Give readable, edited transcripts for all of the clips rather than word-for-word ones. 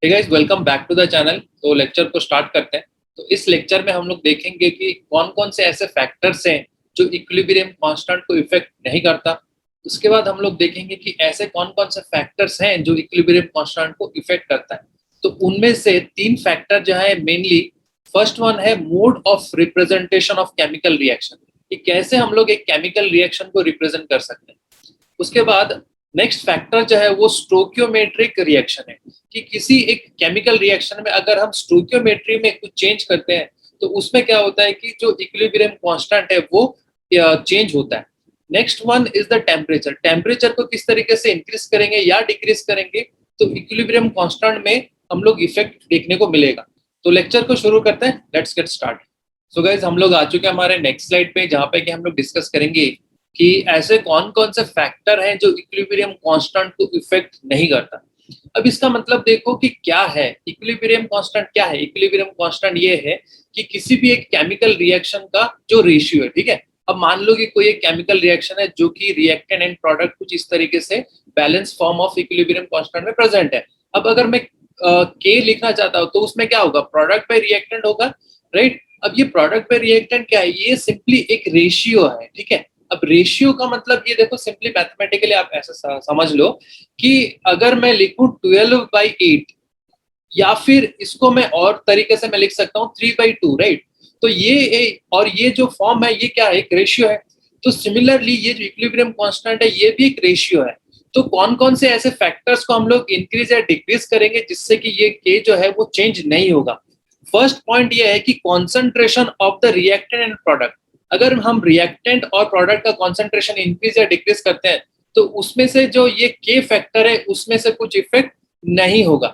Hey guys, welcome back to the channel. तो lecture को start करते हैं। तो इस लेक्चर में हम लोग देखेंगे कि कौन कौन से ऐसे फैक्टर्स हैं जो इक्विलिब्रियम कांस्टेंट को इफेक्ट नहीं करता। उसके बाद हम लोग देखेंगे कि ऐसे कौन कौन से फैक्टर्स हैं जो इक्विलिब्रियम कांस्टेंट को इफेक्ट करता है। तो उनमें से तीन फैक्टर जो है मेनली, फर्स्ट वन है mode of representation of chemical reaction, कि कैसे हम लोग एक केमिकल रिएक्शन को रिप्रेजेंट कर सकते हैं। उसके बाद नेक्स्ट फैक्टर जो है वो स्टोकियोमेट्रिक रिएक्शन है, कि किसी एक केमिकल रिएक्शन में अगर हम स्टोकियोमेट्री में कुछ चेंज करते हैं तो उसमें क्या होता है कि जो इक्विलिब्रियम कांस्टेंट है वो चेंज होता है। Next one is the temperature. Temperature को किस तरीके से इंक्रीज करेंगे या डिक्रीज करेंगे तो इक्विलिब्रियम कांस्टेंट में हम लोग इफेक्ट देखने को मिलेगा। तो लेक्चर को शुरू करते हैं, let's get start. So guys, हम लोग आ चुके हैं हमारे नेक्स्ट स्लाइड पे, जहाँ पे कि हम लोग डिस्कस करेंगे कि ऐसे कौन कौन से फैक्टर हैं जो इक्विलिब्रियम कांस्टेंट को इफेक्ट नहीं करता। अब इसका मतलब देखो कि क्या है इक्विलिब्रियम कांस्टेंट। क्या है इक्विलिब्रियम कांस्टेंट? ये है कि किसी भी एक केमिकल रिएक्शन का जो रेशियो है, ठीक है। अब मान लो कि कोई एक केमिकल रिएक्शन है जो कि रिएक्टेंट एंड प्रोडक्ट कुछ इस तरीके से balance form of equilibrium constant में प्रेजेंट है। अब अगर मैं के लिखना चाहता हूँ तो उसमें क्या होगा, प्रोडक्ट पे रिएक्टेंट होगा, राइट। अब ये प्रोडक्ट पे रिएक्टेंट क्या है, ये सिंपली एक रेशियो है, ठीक है। अब रेशियो का मतलब ये देखो, सिंपली मैथमेटिकली आप ऐसा समझ लो कि अगर मैं लिखूं 12/8, या फिर इसको मैं और तरीके से मैं लिख सकता हूँ 3/2, राइट। तो और ये जो फॉर्म है ये क्या है, एक रेशियो है। तो सिमिलरली ये जो इक्विलिब्रियम कांस्टेंट है ये भी एक रेशियो है। तो कौन कौन से ऐसे फैक्टर्स को हम लोग इंक्रीज या डिक्रीज करेंगे जिससे कि ये के जो है वो चेंज नहीं होगा। फर्स्ट पॉइंट ये है कि concentration of the reactant and product. अगर हम रिएक्टेंट और प्रोडक्ट का कॉन्सेंट्रेशन इंक्रीज या डिक्रीज करते हैं तो उसमें से जो ये के फैक्टर है उसमें से कुछ इफेक्ट नहीं होगा।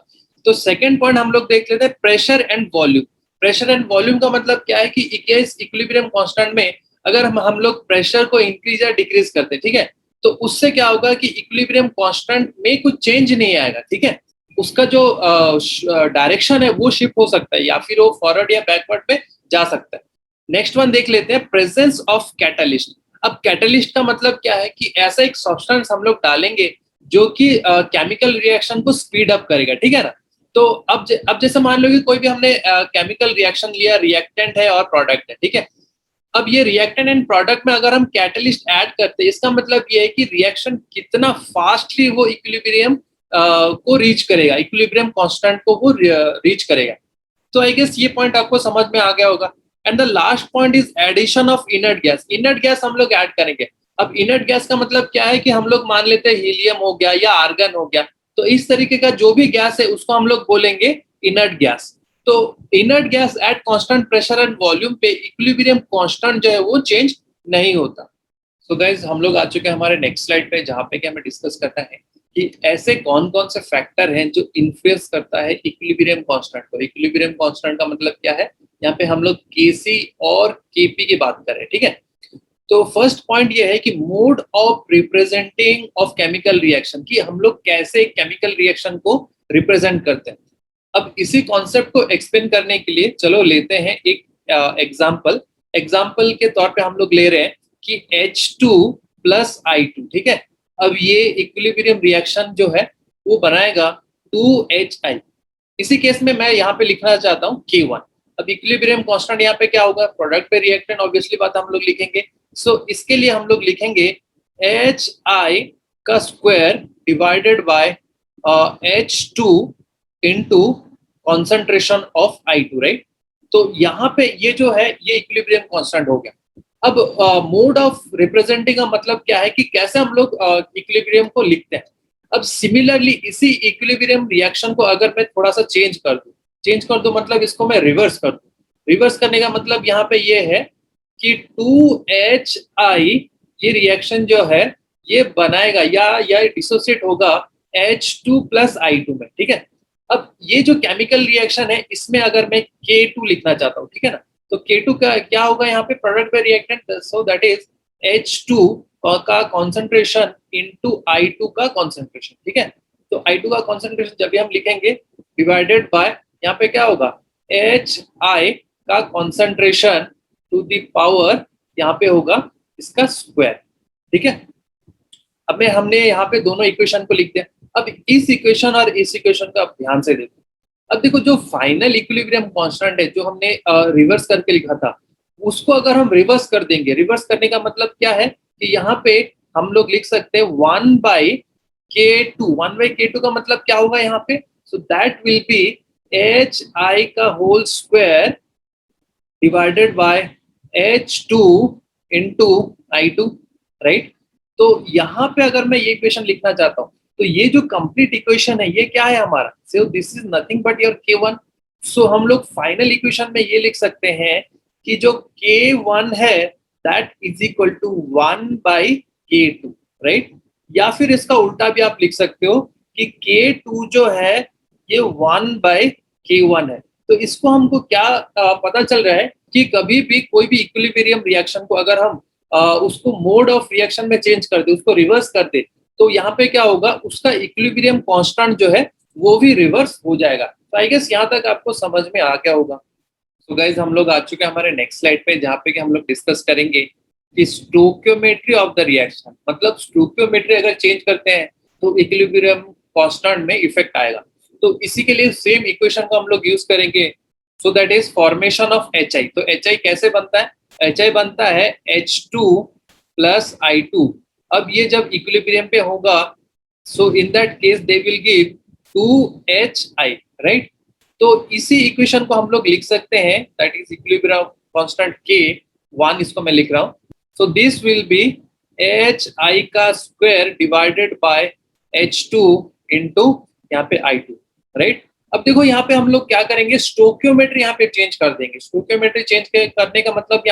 तो सेकंड पॉइंट हम लोग देख लेते हैं, pressure and volume. Pressure and volume का मतलब क्या है कि इस इक्विलिब्रियम कांस्टेंट में अगर हम लोग प्रेशर को इंक्रीज या डिक्रीज करते हैं, ठीक है, तो उससे क्या होगा कि इक्विलिब्रियम कांस्टेंट में कुछ चेंज नहीं आएगा, ठीक है। उसका जो डायरेक्शन है वो शिफ्ट हो सकता है, या फिर वो फॉरवर्ड या बैकवर्ड पे जा सकता है। नेक्स्ट वन देख लेते हैं, प्रेजेंस ऑफ कैटलिस्ट। अब कैटलिस्ट का मतलब क्या है कि ऐसा एक सब्सटेंस हम लोग डालेंगे जो कि केमिकल रिएक्शन को स्पीड अप करेगा, ठीक है ना। तो अब जैसे मान लो कि कोई भी हमने केमिकल रिएक्शन लिया, रिएक्टेंट है और प्रोडक्ट है, ठीक है। अब ये रिएक्टेंट एंड प्रोडक्ट में अगर हम कैटलिस्ट ऐड करते हैं, इसका मतलब ये है कि रिएक्शन कितना फास्टली वो इक्विलिब्रियम को रीच करेगा, इक्विलिब्रियम कांस्टेंट को वो रीच करेगा। तो आई गेस ये पॉइंट आपको समझ में आ गया होगा। And the last point is addition of inert gas. Inert gas हम लोग ऐड करेंगे। अब इनर्ट गैस का मतलब क्या है कि हम लोग मान लेते हैं हीलियम हो गया या आर्गन हो गया, तो इस तरीके का जो भी गैस है उसको हम लोग बोलेंगे इनर्ट गैस। तो inert gas at constant pressure and volume पे इक्विलिब्रियम कांस्टेंट जो है वो चेंज नहीं होता। सो गाइस, हम लोग आ चुके हैं हमारे नेक्स्ट स्लाइड पे, जहाँ पे कि हमें डिस्कस करना है कि ऐसे कौन कौन से फैक्टर हैं जो इन्फ्लुएंस करता है इक्विलिब्रियम कांस्टेंट को। इक्विलिब्रियम कांस्टेंट का मतलब क्या है, यहाँ पे हम लोग केसी और केपी की बात करें, ठीक है। तो फर्स्ट पॉइंट ये है कि mode of representing of chemical reaction, कि हम लोग कैसे केमिकल रिएक्शन को रिप्रेजेंट करते हैं। अब इसी कॉन्सेप्ट को एक्सप्लेन करने के लिए चलो लेते हैं एक एग्जाम्पल के तौर पे हम लोग ले रहे हैं कि H2 + I2, ठीक है। अब ये इक्विलिब्रियम रिएक्शन जो है वो बनाएगा 2HI। इसी केस में मैं यहाँ पे लिखना चाहता हूँ K1। अब इक्विलिब्रियम कांस्टेंट यहाँ पे क्या होगा, प्रोडक्ट पे रिएक्टेंट, ऑब्वियसली बात हम लोग लिखेंगे। सो इसके लिए हम लोग लिखेंगे HI का square divided by H2 into concentration of I2, right. तो यहाँ पे ये जो है ये इक्विलिब्रियम कांस्टेंट हो गया। अब मोड ऑफ रिप्रेजेंटिंग का मतलब क्या है कि कैसे हम लोग इक्विलिब्रियम को लिखते हैं। अब सिमिलरली इसी इक्विलिब्रियम रिएक्शन को अगर मैं थोड़ा सा चेंज कर दूं मतलब इसको मैं रिवर्स कर दूं। रिवर्स करने का मतलब यहाँ पे ये है कि 2HI ये रिएक्शन जो है ये बनाएगा या डिसोसिएट होगा H2 + I2 में, ठीक है। अब ये जो केमिकल रिएक्शन है इसमें अगर मैं K2 लिखना चाहता हूँ, ठीक है ना, तो K2 का क्या होगा यहाँ पे, प्रोडक्ट पे reactant, so that is H2 का कॉन्सेंट्रेशन इनटू I2 का कॉन्सेंट्रेशन, ठीक है। तो I2 का कॉन्सेंट्रेशन जब भी हम लिखेंगे डिवाइडेड बाय यहाँ पे क्या होगा, HI का कॉन्सेंट्रेशन टू द पावर यहाँ पे होगा इसका स्क्वायर, ठीक है। अब हमने यहाँ पे दोनों इक्वेशन को लिख दिया। अब इस इक्वेशन और इस इक्वेशन को आप ध्यान से देखो। अब देखो जो फाइनल इक्विलिब्रियम कांस्टेंट है जो हमने रिवर्स करके लिखा था, उसको अगर हम रिवर्स कर देंगे, रिवर्स करने का मतलब क्या है कि यहाँ पे हम लोग लिख सकते हैं 1/K2। 1/K2 का मतलब क्या होगा यहाँ पे? So that will be HI का whole square divided by H2 into I2, right. तो यहाँ पे अगर मैं ये इक्वेशन लिखना चाहता हूँ तो ये जो कंप्लीट इक्वेशन है ये क्या है हमारा? So this is nothing but your K1। सो हम लोग फाइनल इक्वेशन में ये लिख सकते हैं कि जो K1 है that is equal to 1/K2, right. या फिर इसका उल्टा भी आप लिख सकते हो कि K2 जो है ये 1/K1 है। तो इसको हमको क्या पता चल रहा है कि कभी भी कोई भी इक्विलिब्रियम रिएक्शन को अगर हम उसको मोड ऑफ रिएक्शन में चेंज कर दे, उसको रिवर्स कर दे, तो यहाँ पे क्या होगा, उसका इक्विलिब्रियम कांस्टेंट जो है वो भी रिवर्स हो जाएगा। तो आई गेस यहाँ तक आपको समझ में आ गया होगा। तो गाइज हम लोग आ चुके हैं हमारे नेक्स्ट स्लाइड पे, जहाँ पे कि हम लोग डिस्कस करेंगे कि स्टोइकियोमेट्री ऑफ द रिएक्शन, मतलब स्टोइकियोमेट्री अगर चेंज करते हैं तो इक्विलिब्रियम कांस्टेंट में इफेक्ट आएगा। तो इसी के लिए सेम इक्वेशन को हम लोग यूज करेंगे, so that is formation of HI। तो HI कैसे बनता है? HI बनता है H2 प्लस I2। अब ये जब इक्विलिब्रियम पे होगा, so in that case they will give 2HI, right. तो इसी इक्वेशन को हम लोग लिख सकते हैं, that is equilibrium constant K1, इसको मैं लिख रहा हूँ। So this will be HI का square divided by H2 into यहाँ पे I2, राइट। अब देखो यहाँ पे हम लोग क्या करेंगे, स्टोइकियोमेट्री यहाँ पे चेंज कर देंगे। स्टोइकियोमेट्री चेंज करने का मतलब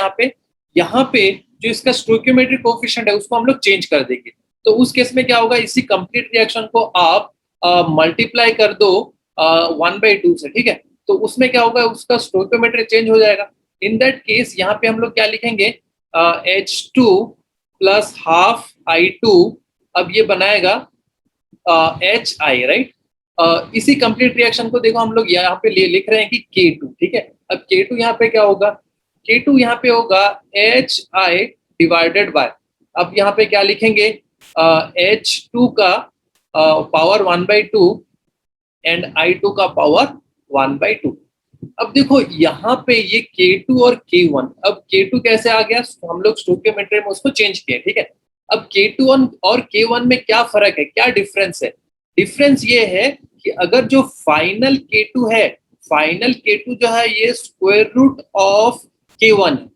यहाँ पे जो इसका स्टोइकियोमेट्री कोएफिशिएंट है उसको हम लोग चेंज कर देंगे। तो उस केस में क्या होगा, इसी कंप्लीट रिएक्शन को आप मल्टीप्लाई कर दो 1/2 से, ठीक है। तो उसमें क्या होगा, उसका स्टोइकियोमेट्री चेंज हो जाएगा। इन दैट केस यहाँ पे हम लोग क्या लिखेंगे, H2 प्लस हाफ I2। अब ये बनाएगा HI, राइट। इसी कंप्लीट रिएक्शन को देखो हम लोग यहाँ पे लिख रहे हैं कि K2, ठीक है। अब K2 यहाँ पे क्या होगा, K2 यहाँ पे होगा HI डिवाइडेड बाय, अब यहाँ पे क्या लिखेंगे, H2 का पावर 1/2 एंड I2 का पावर 1/2। अब देखो यहाँ पे ये K2 और K1, अब K2 कैसे आ गया, हम लोग स्टोइकियोमेट्री में उसको चेंज किए, ठीक है। अब K2 और K1 में क्या फर्क है, क्या डिफरेंस है? डिफरेंस ये है कि अगर जो फाइनल K2 है, फाइनल K2 जो है ये स्क्वायर रूट ऑफ K1 है,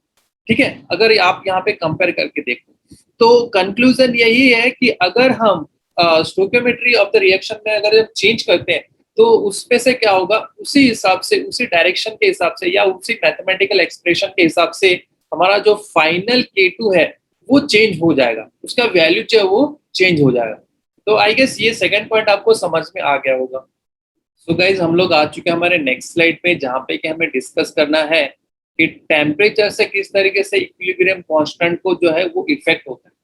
ठीक है। अगर आप यहाँ पे कंपेयर करके देखो तो कंक्लूजन यही है कि अगर हम स्टोइकियोमेट्री ऑफ द रिएक्शन में अगर हम चेंज करते हैं तो उसपे से क्या होगा, उसी हिसाब से, उसी डायरेक्शन के हिसाब से या उसी मैथमेटिकल एक्सप्रेशन के हिसाब से हमारा जो फाइनल K2 है वो चेंज हो जाएगा, उसका वैल्यू जो है वो चेंज हो जाएगा। तो आई गेस ये सेकंड पॉइंट आपको समझ में आ गया होगा। सो गाइज हम लोग आ चुके हैं हमारे नेक्स्ट स्लाइड पे, जहाँ पे कि हमें डिस्कस करना है कि टेम्परेचर से किस तरीके से इक्विलिब्रियम कांस्टेंट को जो है वो इफेक्ट होता है।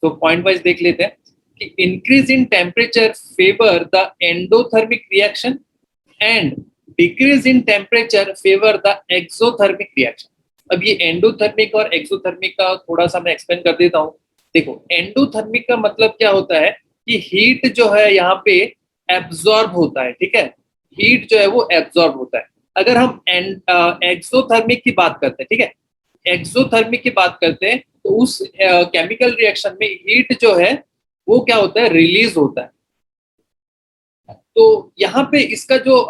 तो पॉइंट वाइज देख लेते हैं कि increase in temperature favour the endothermic reaction and decrease in temperature favour the exothermic reaction. अब ये एंडोथर्मिक और एक्सोथर्मिक का थोड़ा सा मैं एक्सप्लेन कर देता हूँ। देखो एंडोथर्मिक का मतलब क्या होता है कि हीट जो है यहाँ पे एब्जॉर्ब होता है, ठीक है। हीट जो है वो एब्जॉर्ब होता है। अगर हम एक्सोथर्मिक की बात करते हैं, ठीक है, एक्सोथर्मिक की बात करते हैं तो उस केमिकल रिएक्शन में हीट जो है वो क्या होता है, रिलीज होता है। तो यहाँ पे इसका जो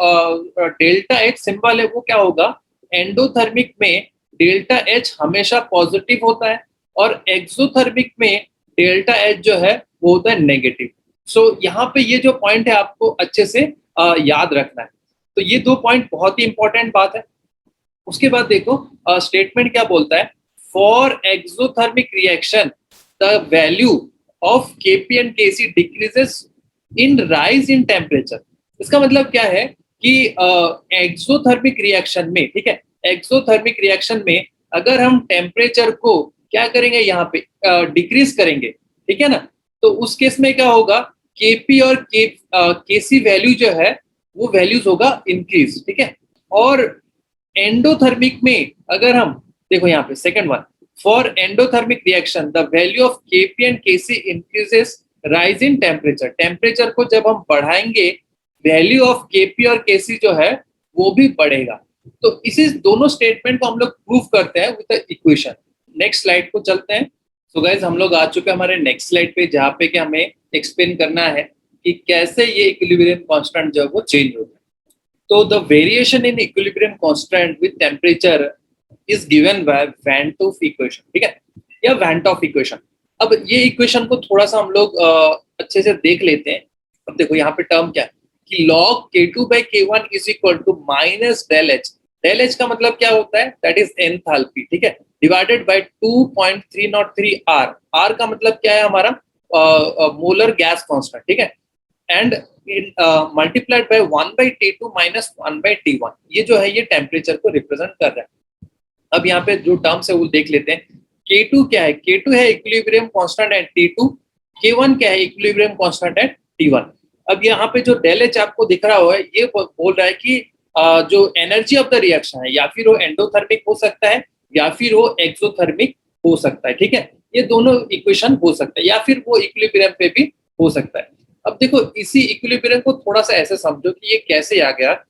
डेल्टा एच सिंबल है वो क्या होगा, एंडोथर्मिक में डेल्टा एच हमेशा पॉजिटिव होता है और एक्सोथर्मिक में डेल्टा एच जो है वो होता है नेगेटिव। सो यहाँ पे ये जो पॉइंट है आपको अच्छे से याद रखना है। तो ये दो पॉइंट बहुत ही इंपॉर्टेंट बात है। उसके बाद देखो स्टेटमेंट क्या बोलता है, for exothermic reaction the value of Kp and Kc decreases in rise in temperature. इसका मतलब क्या है कि एक्सोथर्मिक रिएक्शन में, ठीक है, एक्सोथर्मिक रिएक्शन में अगर हम टेम्परेचर को क्या करेंगे, यहाँ पे डिक्रीज करेंगे, ठीक है ना। तो उस केस में क्या होगा, Kp और Kc वैल्यू जो है वो वैल्यूज होगा इंक्रीज, ठीक है। और एंडोथर्मिक में अगर हम देखो यहाँ पे second one, for endothermic reaction the value of Kp and Kc increases rise in temperature. Temperature को जब हम बढ़ाएंगे वैल्यू ऑफ Kp और Kc जो है वो भी बढ़ेगा। तो इसी दोनों स्टेटमेंट को हम लोग प्रूव करते हैं विद इक्वेशन। नेक्स्ट स्लाइड को चलते हैं। सो गाइज हम लोग आ चुके हैं हमारे नेक्स्ट स्लाइड पे, जहाँ पे कि हमें एक्सप्लेन करना है कि कैसे ये इक्विलिब्रियम कांस्टेंट जो है वो चेंज होता है। तो the variation in equilibrium constant with temperature is given by van't Hoff equation, ठीक है, या वैन टॉफ इक्वेशन। अब ये इक्वेशन को थोड़ा सा हम लोग अच्छे से देख लेते हैं। अब देखो यहाँ पे टर्म क्या है कि log k2 by k1 is equal to minus del H. Del H का मतलब क्या होता है, दैट इज एंथैल्पी, ठीक है, डिवाइडेड बाय 2.303 आर। आर का मतलब क्या है हमारा मोलर गैस कांस्टेंट, ठीक है, and multiplied by 1/T2 minus 1/T1। ये जो है ये टेम्परेचर को रिप्रेजेंट कर रहा है। अब यहाँ पे जो टर्म्स है वो देख लेते हैं। K2 क्या है, K2 है equilibrium constant eight T2, K1 क्या है इक्विलिब्रियम कांस्टेंट एट T1। अब यहाँ पे जो डेल एच आपको दिख रहा हो, ये बोल रहा है कि जो एनर्जी ऑफ द रिएक्शन है, या फिर वो एंडोथर्मिक हो सकता है या फिर वो एक्सोथर्मिक हो सकता है, ठीक है, ये दोनों इक्वेशन हो सकता है, या फिर वो इक्विलिब्रियम पे भी हो सकता है। अब देखो इसी इक्विलिब्रियम को थोड़ा सा ऐसे समझो कि ये कैसे आ गया।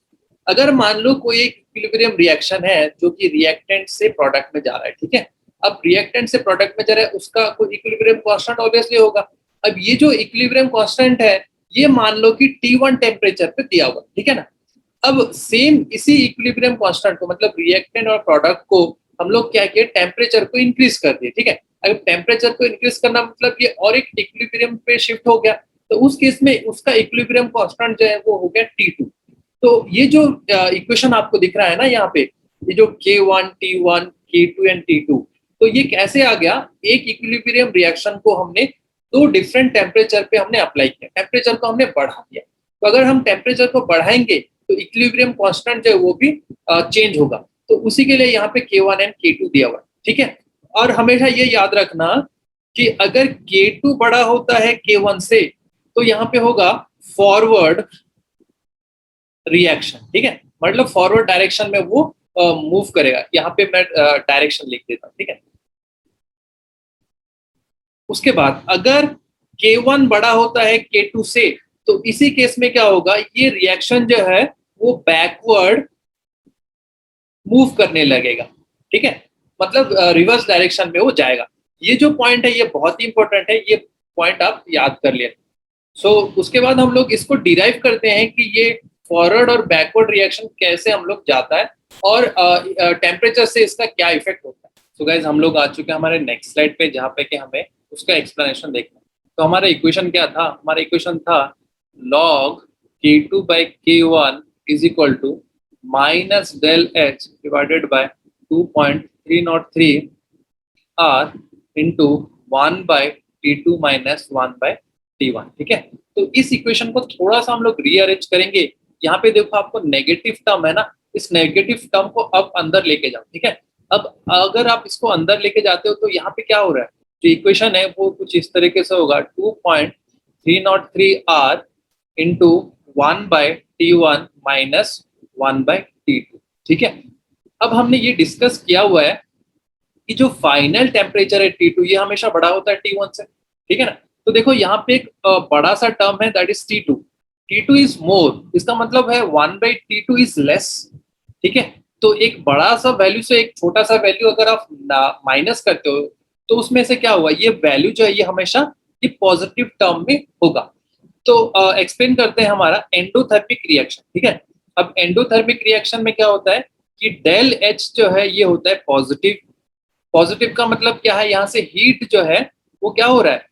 अगर मान लो कोई एक इक्विलिब्रियम रिएक्शन है जो कि रिएक्टेंट से प्रोडक्ट में जा रहा है, ठीक है, अब रिएक्टेंट से प्रोडक्ट में जा रहा है, उसका कोई इक्विलिब्रियम कांस्टेंट ऑब्वियसली होगा। अब ये जो इक्विलिब्रियम कांस्टेंट है ये मान लो कि T1 टेम्परेचर पे दिया हुआ, ठीक है ना। अब सेम इसी इक्विलिब्रियम कांस्टेंट को, मतलब रिएक्टेंट और प्रोडक्ट को हम लोग क्या किए, टेम्परेचर को इंक्रीज कर दिए, ठीक है। अगर टेम्परेचर को इंक्रीज करना मतलब ये और एक इक्विलिब्रियम पे शिफ्ट हो गया, तो उस केस में उसका इक्विलिब्रियम कांस्टेंट जो है वो हो गया T2। तो ये जो इक्वेशन आपको दिख रहा है ना यहाँ पे, ये जो K1 T1 K2 and T2, तो ये कैसे आ गया, एक इक्विलिब्रियम रिएक्शन को हमने दो डिफरेंट टेम्परेचर पे हमने अप्लाई किया, टेम्परेचर को हमने बढ़ा दिया। तो अगर हम टेम्परेचर को बढ़ाएंगे तो इक्विलिब्रियम कांस्टेंट जो है वो भी चेंज होगा। तो उसी के लिए यहाँ पे K1 एंड K2 दिया हुआ है, ठीक है। और हमेशा ये याद रखना कि अगर K2 बड़ा होता है K1 से, तो यहाँ पे होगा फॉरवर्ड रिएक्शन, ठीक है, मतलब फॉरवर्ड डायरेक्शन में वो मूव करेगा। यहाँ पे मैं डायरेक्शन लिख देता हूँ, ठीक है। उसके बाद अगर K1 बड़ा होता है K2 से, तो इसी केस में क्या होगा, ये रिएक्शन जो है वो बैकवर्ड मूव करने लगेगा, ठीक है, मतलब रिवर्स डायरेक्शन में वो जाएगा। ये जो पॉइंट है ये बहुत ही इंपॉर्टेंट है, ये पॉइंट आप याद कर लें। सो उसके बाद हम लोग इसको डिराइव करते हैं कि ये फॉरवर्ड और बैकवर्ड रिएक्शन कैसे हम लोग जाता है और टेम्परेचर से इसका क्या इफेक्ट होता है। सो गाइज हम लोग आ चुके हैं हमारे नेक्स्ट स्लाइड पे, जहाँ पे कि हमें उसका एक्सप्लेनेशन देखना है। तो हमारा इक्वेशन क्या था, हमारा इक्वेशन था log K2 by K1 is equal to minus del H divided by 2.303 R into 1 by T2 minus 1 by T1, ठीक है। तो इस इक्वेशन को थोड़ा सा हम लोग रीअरेंज करेंगे। यहाँ पे देखो आपको नेगेटिव टर्म है ना, इस नेगेटिव टर्म को अब अंदर लेके जाओ, ठीक है। अब अगर आप इसको अंदर लेके जाते हो तो यहाँ पे क्या हो रहा है, जो इक्वेशन है वो कुछ इस तरीके से होगा 2.303 R into 1 by T1 minus 1 by T2, ठीक है। अब हमने ये डिस्कस किया हुआ है कि जो फाइनल टेम्परेचर है T2 ये हमेशा बड़ा होता है T1 से, ठीक है ना। तो देखो यहाँ पे एक बड़ा सा टर्म है that is T2, T2 is more, इसका मतलब है 1/T2 इज लेस, ठीक है। तो एक बड़ा सा वैल्यू से एक छोटा सा वैल्यू अगर आप माइनस करते हो तो उसमें से क्या हुआ, ये वैल्यू जो है ये हमेशा ये पॉजिटिव टर्म में होगा। तो एक्सप्लेन करते हैं हमारा एंडोथर्मिक रिएक्शन, ठीक है। अब एंडोथर्मिक रिएक्शन में क्या होता है कि डेल एच जो है ये होता है पॉजिटिव। पॉजिटिव का मतलब क्या है, यहाँ से हीट जो है वो क्या हो रहा है,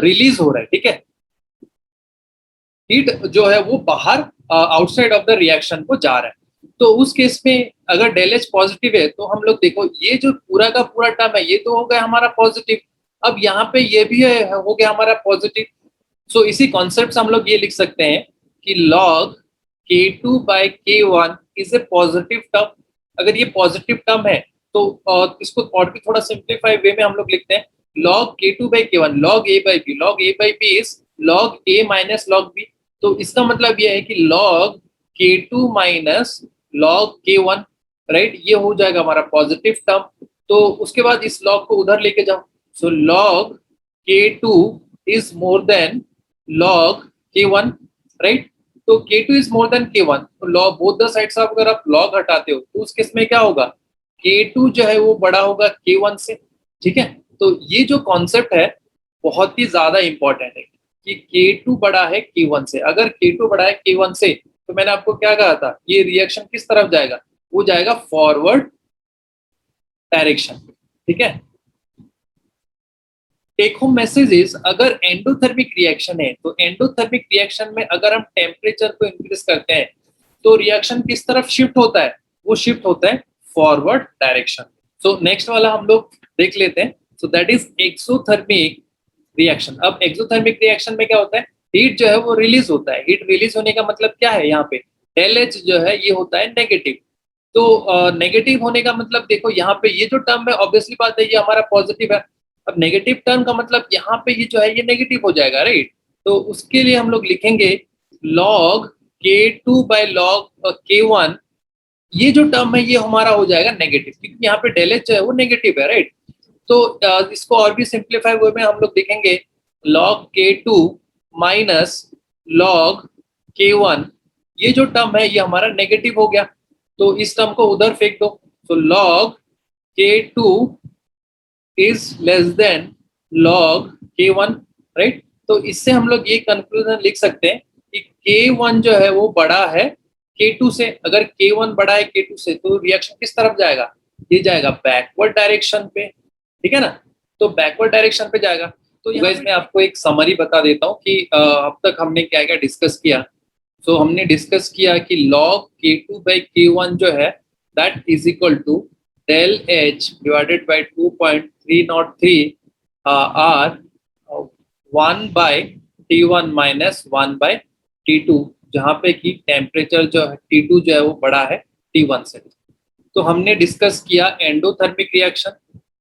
रिलीज हो रहा है, ठीक है। हीट जो है वो बाहर आउटसाइड ऑफ द रिएक्शन को जा रहा है। तो उस केस में अगर डेल एच पॉजिटिव है तो हम लोग देखो ये जो पूरा का पूरा टर्म है ये तो हो गया हमारा पॉजिटिव। अब यहाँ पे ये भी है, हो गया हमारा पॉजिटिव। सो इसी कॉन्सेप्ट से हम लोग ये लिख सकते हैं कि log K2 by K1 is a positive term. अगर ये पॉजिटिव टर्म है तो इसको और भी थोड़ा सिंप्लीफाई वे में हम लोग लिखते हैं log K2 by K1 log A by B, log A by B is log A minus log B। तो इसका मतलब ये है कि log K2 minus log K1, right, ये हो जाएगा हमारा पॉजिटिव टर्म। तो उसके बाद इस log को उधर लेके जाओ, सो log K2 is more than log K1, right. तो K2 is more than K1, तो log both the sides of अगर आप लॉग हटाते हो तो उस केस में क्या होगा, K2 जो है वो बड़ा होगा K1 से। ठीक है, तो ये जो कॉन्सेप्ट है बहुत ही ज्यादा इंपॉर्टेंट है कि K2 बड़ा है K1 से। अगर K2 बड़ा है K1 से तो मैंने आपको क्या कहा था, ये रिएक्शन किस तरफ जाएगा, वो जाएगा फॉरवर्ड डायरेक्शन। ठीक है, टेक होम मैसेज इज, अगर एंडोथर्मिक रिएक्शन है तो एंडोथर्मिक रिएक्शन में अगर हम टेम्परेचर को इंक्रीज करते हैं तो रिएक्शन किस तरफ शिफ्ट होता है, वो शिफ्ट होता है फॉरवर्ड डायरेक्शन। सो नेक्स्ट वाला हम लोग देख लेते हैं। So that is exothermic reaction. अब एक्सोथर्मिक रिएक्शन में क्या होता है, हीट जो है वो रिलीज होता है। हीट रिलीज होने का मतलब क्या है, यहाँ पे डेल एच जो है ये होता है नेगेटिव। तो नेगेटिव होने का मतलब देखो यहाँ पे ये जो टर्म है ऑब्वियसली बात है ये हमारा पॉजिटिव है। अब नेगेटिव टर्म का मतलब यहाँ पे ये जो है ये नेगेटिव हो जाएगा, राइट। तो उसके लिए हम लोग लिखेंगे log K2 bye log K1, ये जो टर्म है ये हमारा हो जाएगा नेगेटिव, क्योंकि यहाँ पे डेल एच जो है वो नेगेटिव है, राइट। तो इसको और भी सिंप्लीफाई वे में हम लोग देखेंगे log K2 minus log K1, ये जो टर्म है ये हमारा नेगेटिव हो गया, तो इस टर्म को उधर फेंक दो। तो log K2 is less than log K1, right. तो इससे हम लोग ये कंक्लूजन लिख सकते हैं कि K1 जो है वो बड़ा है K2 से। अगर K1 बड़ा है K2 से तो रिएक्शन किस तरफ जाएगा, ये जाएगा बैकवर्ड डायरेक्शन पे। ठीक है ना, तो बैकवर्ड डायरेक्शन पे जाएगा। तो गाइस मैं आपको एक समरी बता देता हूँ कि अब तक हमने क्या क्या डिस्कस किया। सो हमने डिस्कस किया कि log K2 by K1 जो है that is equal to del H divided by 2.303 R 1 by T1 minus 1 by T2, जहाँ पे कि टेम्परेचर जो है T2 जो है वो बड़ा है T1 से। तो हमने डिस्कस किया एंडोथर्मिक रिएक्शन,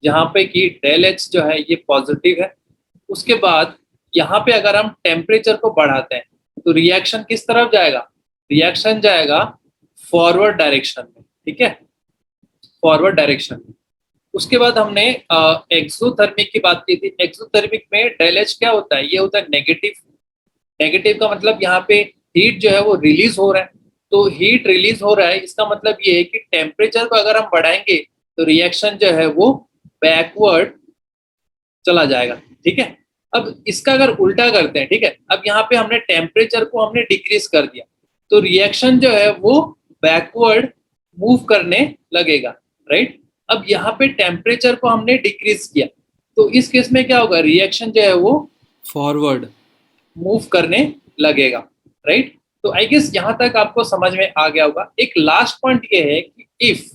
जहाँ पे कि डेल एच जो है ये पॉजिटिव है। उसके बाद यहाँ पे अगर हम टेम्परेचर को बढ़ाते हैं तो रिएक्शन किस तरफ जाएगा, रिएक्शन जाएगा फॉरवर्ड डायरेक्शन में। ठीक है, फॉरवर्ड डायरेक्शन में। उसके बाद हमने एक्सोथर्मिक की बात की थी। एक्सोथर्मिक में डेल एच क्या होता है, ये होता है नेगेटिव। नेगेटिव का मतलब यहाँ पे हीट जो है वो रिलीज हो रहा है। तो हीट रिलीज हो रहा है इसका मतलब ये है कि टेम्परेचर को अगर हम बढ़ाएंगे तो रिएक्शन जो है वो बैकवर्ड चला जाएगा। ठीक है, अब इसका अगर उल्टा करते हैं, ठीक है, अब यहाँ पे हमने टेम्परेचर को हमने डिक्रीज कर दिया तो रिएक्शन जो है वो बैकवर्ड मूव करने लगेगा, राइट। अब यहाँ पे टेम्परेचर को हमने डिक्रीज किया तो इस केस में क्या होगा, रिएक्शन जो है वो फॉरवर्ड मूव करने लगेगा, राइट। तो आई गेस यहाँ तक आपको समझ में आ गया होगा। एक लास्ट पॉइंट ये है कि इफ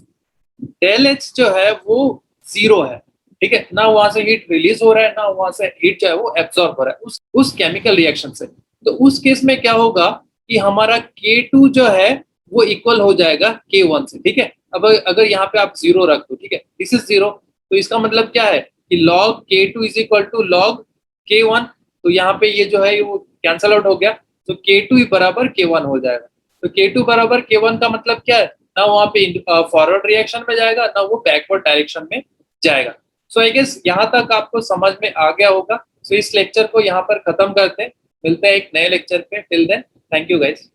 डेल एच जो है वो जीरो है, ठीक है, ना वहां से हीट रिलीज हो रहा है ना वहां से हीट जो है वो एब्जॉर्ब हो रहा है उस केमिकल रिएक्शन से, तो उस केस में क्या होगा कि हमारा K2 जो है वो इक्वल हो जाएगा K1 से। ठीक है, अब अगर यहाँ पे आप जीरो रख दो, ठीक है, दिस इज जीरो, तो इसका मतलब क्या है कि log K2 is equal to log K1। तो यहाँ पे ये जो है वो कैंसल आउट हो गया, तो K2 ही बराबर K1 हो जाएगा। तो K2 बराबर K1 का मतलब क्या है, ना वहाँ पे फॉरवर्ड रिएक्शन में जाएगा ना वो बैकवर्ड डायरेक्शन में जाएगा। सो आई गेस यहाँ तक आपको समझ में आ गया होगा। सो इस लेक्चर को यहाँ पर खत्म करते हैं, मिलते हैं एक नए लेक्चर पे। Till then thank you guys.